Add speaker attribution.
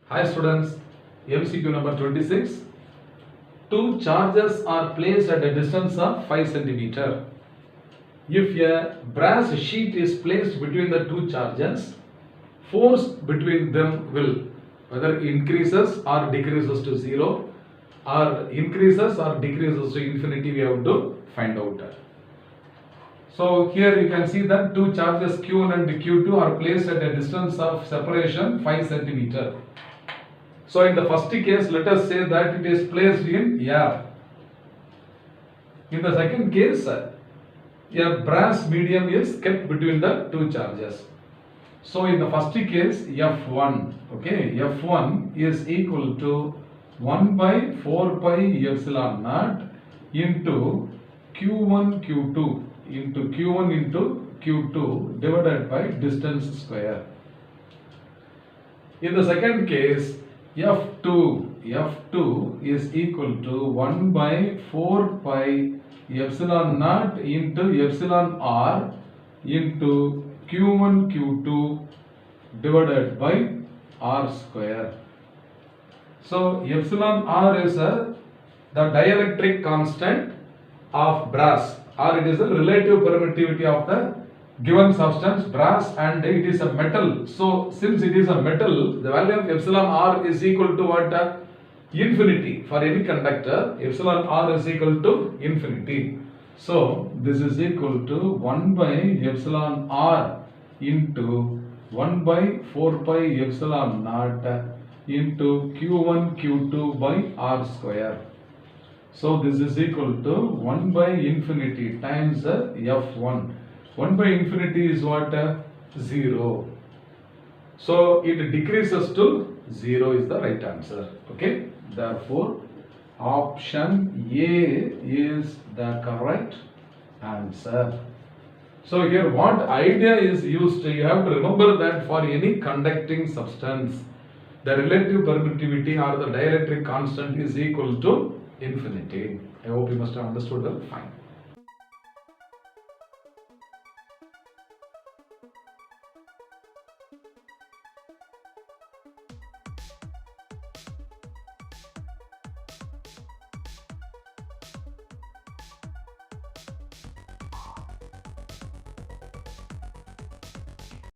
Speaker 1: Hi students, MCQ number 26. Two charges are placed at a distance of 5 cm. If a brass sheet is placed between the two charges, force between them will whether increases or decreases to 0 or increases or decreases to infinity, we have to find out. So here you can see that two charges Q1 and Q2 are placed at a distance of separation 5 cm. So in the first case, let us say that it is placed in air. In the second case, a brass medium is kept between the two charges. So in the first case, F1, F1 is equal to 1 by 4 pi epsilon naught into Q1 Q2 into Q1 into Q2 divided by distance square. In the second case, F2 is equal to 1 by 4 pi epsilon naught into epsilon r into Q1 Q2 divided by r square. So epsilon r is the dielectric constant of brass, or it is the relative permittivity of the given substance brass, and it is a metal. So since it is a metal, the value of epsilon r is equal to what? Infinity. For any conductor, epsilon r is equal to infinity. So this is equal to 1 by epsilon r into 1 by 4 pi epsilon naught into Q1 Q2 by r square. So this is equal to 1 by infinity times F1. 1 by infinity is what? 0. So it decreases to 0 is the right answer. Okay. Therefore, option A is the correct answer. So here what idea is used? You have to remember that for any conducting substance, the relative permittivity or the dielectric constant is equal to infinity. I hope you must have understood well. Fine.